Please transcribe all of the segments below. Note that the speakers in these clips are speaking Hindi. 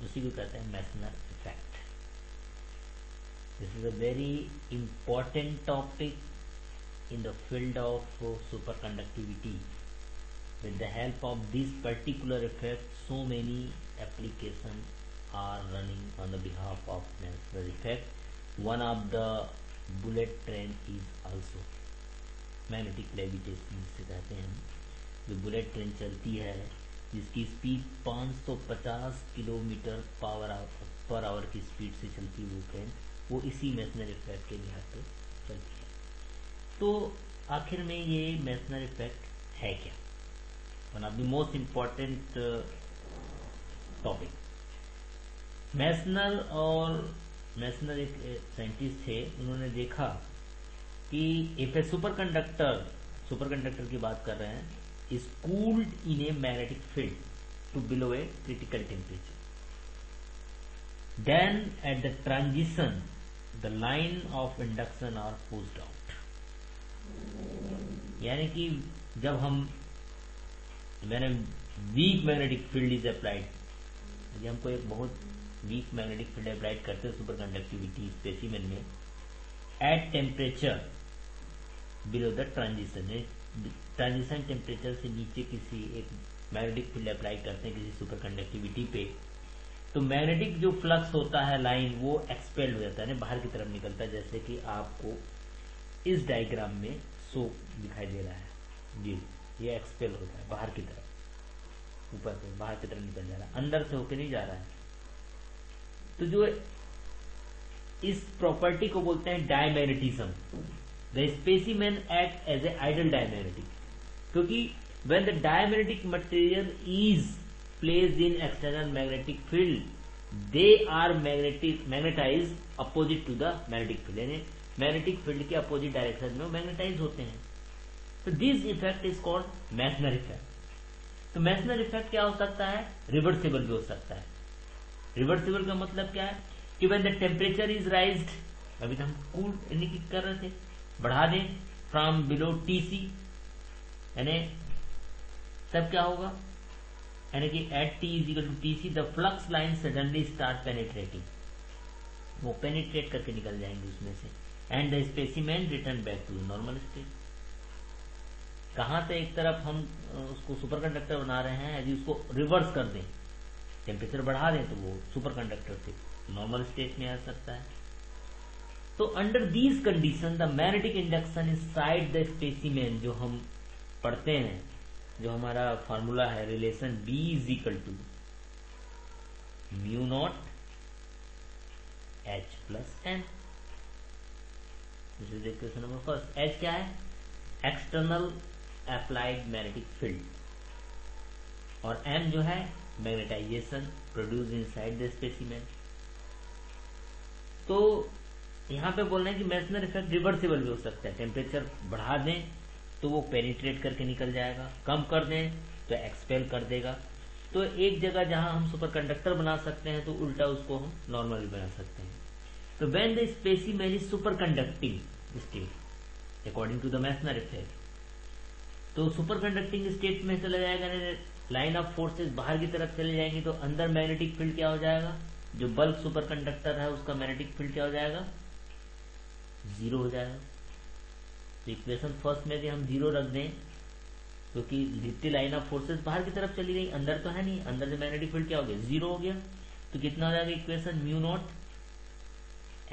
उसी को कहते हैं Meissner effect. This is a very important topic in the field of superconductivity. With the help of this particular effect, so many applications are running on the behalf of Maxwell effect. One of the bullet train is also magnetic levitation जिसे कहते हैं। जो बुलेट ट्रेन चलती है जिसकी स्पीड 550 किलोमीटर पर आवर की स्पीड से चलती है वो ट्रेन, वो इसी मेसनर इफेक्ट के बिहार पे चलती है। तो आखिर में ये मेसनर इफेक्ट है क्या? One of the most important topic. Meissner एक साइंटिस्ट थे, उन्होंने देखा कि इफ ए सुपरकंडक्टर की बात कर रहे हैं, is cooled in a magnetic field to below a critical temperature, then at the transition the line of induction are pushed out. यानी कि जब मैंने weak magnetic field is applied, यदि हमको एक बहुत वीक मैग्नेटिक फील्ड अप्लाइड करते हैं सुपर कंडक्टिविटी स्पेसिमेन में, at temperature below the transition temperature से नीचे किसी एक मैग्नेटिक फील्ड अप्लाई करते हैं किसी सुपर कंडक्टिविटी पे, तो मैग्नेटिक जो फ्लक्स होता है लाइन वो एक्सपेल्ड हो जाता है, बाहर की तरफ निकलता है। जैसे कि आपको इस डायग्राम में शो दिखाई दे रहा है जी, ये एक्सपेल होता है बाहर की तरफ, ऊपर से बाहर की तरफ निकल जा रहा है, अंदर से होकर नहीं जा रहा है। तो जो इस प्रॉपर्टी को बोलते हैं diamagnetism. The specimen act as a ideal diamagnetic, क्योंकि when the diamagnetic material is placed in external magnetic field they are magnetize opposite to the magnetic field, यानी मैग्नेटिक फील्ड के अपोजिट डायरेक्शन में वो मैग्नेटाइज होते हैं। तो this effect is called Meissner effect. तो मेसनर इफेक्ट क्या हो सकता है? रिवर्सिबल भी हो सकता है। रिवर्सिबल का मतलब क्या है कि व्हेन द टेम्परेचर इज राइज्ड, अभी तो हम कूल इंडिकेट कर रहे थे, बढ़ा दें फ्रॉम बिलो टीसी, यानी तब क्या होगा, यानी कि at T is equal to TC the flux line suddenly start penetrating, वो पेनिट्रेट करके निकल जाएंगे उसमें से, and the specimen return back to normal state. कहां से एक तरफ हम उसको सुपर कंडक्टर बना रहे हैं, यदि उसको रिवर्स कर दें, टेम्परेचर बढ़ा दें, तो वो सुपर कंडक्टर से नॉर्मल स्टेट में आ सकता है। तो under these condition the magnetic induction is side the specimen, जो हम पढ़ते हैं, जो हमारा फॉर्मूला है relation B is equal to mu naught H plus M। This is equation number first. H क्या है? एक्सटर्नल अप्लाइड मैग्नेटिक फील्ड, और M जो है magnetization produce inside the specimen. तो यहां पे बोल रहे हैं कि मेसनर इफेक्ट रिवर्सिबल भी हो सकता है। टेम्परेचर बढ़ा दें तो वो पेनिट्रेट करके निकल जाएगा, कम कर दें तो एक्सपेल कर देगा। तो एक जगह जहां हम सुपर कंडक्टर बना सकते हैं तो उल्टा उसको हम नॉर्मल बना सकते हैं। तो when the specimen is super conducting state according to the Meissner effect, तो सुपर कंडक्टिंग स्टेट में चला जाएगा, लाइन ऑफ फोर्सेस बाहर की तरफ चले जाएंगे, तो अंदर मैग्नेटिक फील्ड क्या हो जाएगा, जो बल्क सुपर कंडक्टर है उसका मैग्नेटिक फील्ड क्या हो जाएगा, जीरो हो जाएगा। तो इक्वेशन फर्स्ट में भी हम जीरो रख दें, क्योंकि जितनी लाइन ऑफ फोर्सेस बाहर की तरफ चली गई, अंदर तो है नहीं, अंदर से मैग्नेटिक फील्ड क्या हो गया, जीरो हो गया। तो कितना हो जाएगा equation, mu naught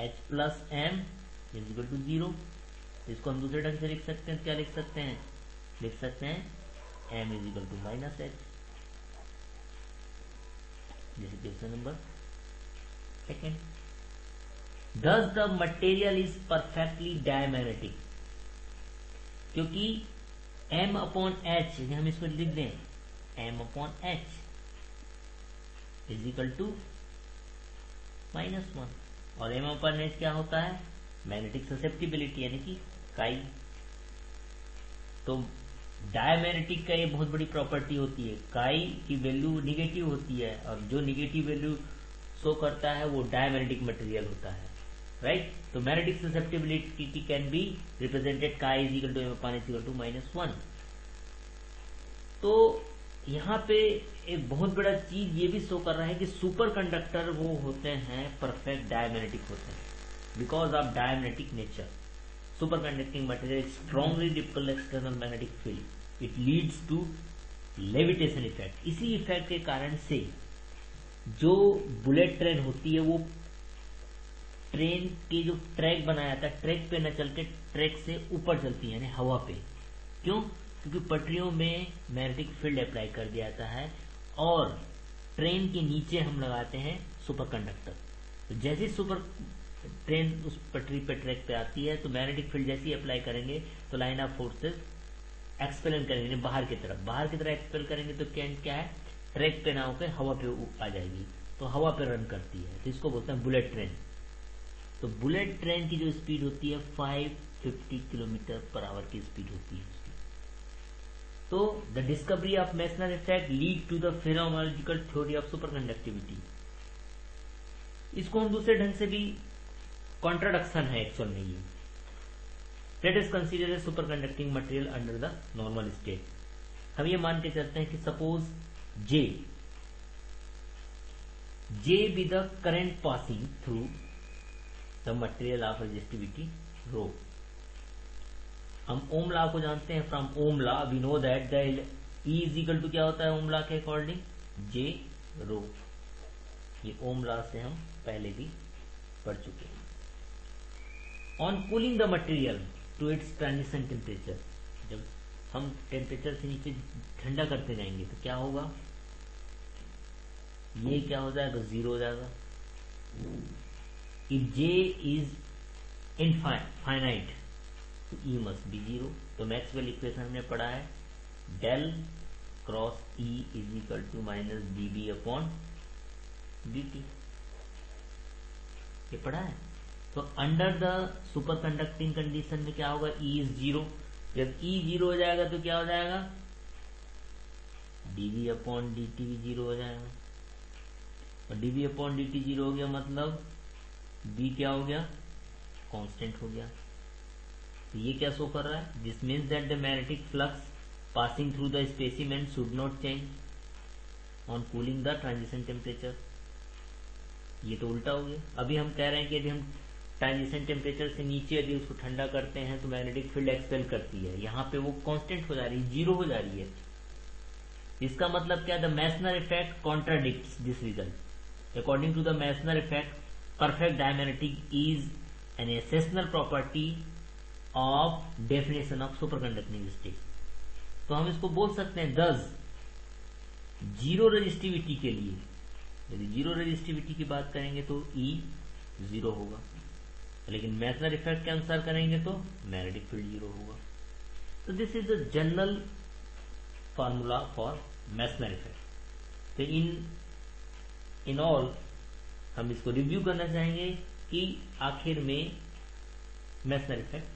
H plus M is equal to zero. इसको हम दूसरे ढंग से लिख सकते हैं, क्या लिख सकते हैं, लिख सकते हैं M is equal to minus H। This equation number second. Thus the material is perfectly diamagnetic, क्योंकि M अपॉन H, हम इसको लिख दें M upon H is equal to -1, और M अपॉन H क्या होता है, मैग्नेटिक ससेप्टिबिलिटी, यानी कि काई। तो डायमैग्नेटिक का ये बहुत बड़ी प्रॉपर्टी होती है, काई की वैल्यू निगेटिव होती है, और जो निगेटिव वैल्यू शो करता है वो डायमैग्नेटिक मटेरियल होता है, राइट। तो magnetic susceptibility can be represented chi is equal to M upon H equal to -1। तो यहाँ पे एक बहुत बड़ा चीज ये भी शो कर रहा है कि सुपर कंडक्टर वो होते हैं परफेक्ट डायमैग्नेटिक होते हैं because of diamagnetic nature. Super conducting material strongly repel external magnetic field, it leads to levitation effect. इसी इफेक्ट के कारण से जो बुलेट ट्रेन होती है वो ट्रेन के जो ट्रैक बनाया था ट्रैक पे न चल के ट्रैक से ऊपर चलती है यानी हवा पे। क्यों? क्योंकि पटरियों में मैग्नेटिक फील्ड अप्लाई कर दिया जाता है और ट्रेन के नीचे हम लगाते हैं सुपर कंडक्टर। तो जैसे सुपर ट्रेन उस पटरी पे ट्रैक पे आती है तो मैग्नेटिक फील्ड जैसे ही अप्लाई करेंगे तो लाइन ऑफ फोर्सेस एक्सपेल करेंगे बाहर की तरफ एक्सपेल करेंगे तो क्या है, ट्रैक पे ना होकर हवा पे आ जाएगी तो हवा पे रन करती है। तो इसको बोलते हैं बुलेट ट्रेन। तो बुलेट ट्रेन की जो स्पीड होती है 550 किलोमीटर पर आवर की स्पीड होती है उसकी। तो the discovery of Meissner effect lead to the phenomenological theory of super conductivity. इसको हम दूसरे ढंग से भी कॉन्ट्राडिक्शन है एक्चुअल में ये। Let us consider a super conducting material under the normal state. हम ये मान के चलते हैं कि suppose J be the current passing through the material of resistivity rho. हम ओम लॉ को जानते हैं। From Ohm law we know that the E is equal to क्या होता है ओम लॉ के अकॉर्डिंग, जे रो। ये ओम लॉ से हम पहले भी पढ़ चुके हैं। On cooling the material to its transition temperature, जब हम टेम्परेचर से नीचे ठंडा करते जाएंगे तो क्या होगा, ये क्या हो जाएगा, जीरो हो जाएगा। इफ जे इज इनफाइनाइट तो ई मस्ट बी जीरो। तो मैक्सवेल इक्वेशन हमने पढ़ा है del cross E is equal to minus d B upon d t, ये पढ़ा है। तो under the super conducting condition में क्या होगा, ई इज जीरो। जब ई जीरो हो जाएगा तो क्या हो जाएगा, डीवी अपॉन डी टी भी जीरो हो जाएगा। और dv upon d t zero हो गया मतलब बी क्या हो गया, कांस्टेंट हो गया। तो ये क्या शो कर रहा है, this means that the magnetic flux passing through the specimen should not change on cooling the transition temperature. ये तो उल्टा हो गया। अभी हम कह रहे हैं कि यदि हम ट्रांजिशन टेम्परेचर से नीचे यदि उसको ठंडा करते हैं तो मैग्नेटिक फील्ड एक्सपेल करती है, यहाँ पे वो कांस्टेंट हो जा रही है, जीरो हो जा रही है। इसका मतलब क्या, the Meissner effect contradicts this result. According to the Meissner effect perfect diamagnetic is an essential property of definition of super conducting state. तो हम इसको बोल सकते हैं दस जीरो रेजिस्टिविटी के लिए, यदि जीरो रेजिस्टिविटी की बात करेंगे तो ई जीरो होगा, लेकिन मैसनर इफेक्ट के अनुसार करेंगे तो मैग्नेटिक फील्ड जीरो होगा। तो this is the general formula for Meissner effect. तो इन ऑल हम इसको रिव्यू करना चाहेंगे कि आखिर में मैसनर इफेक्ट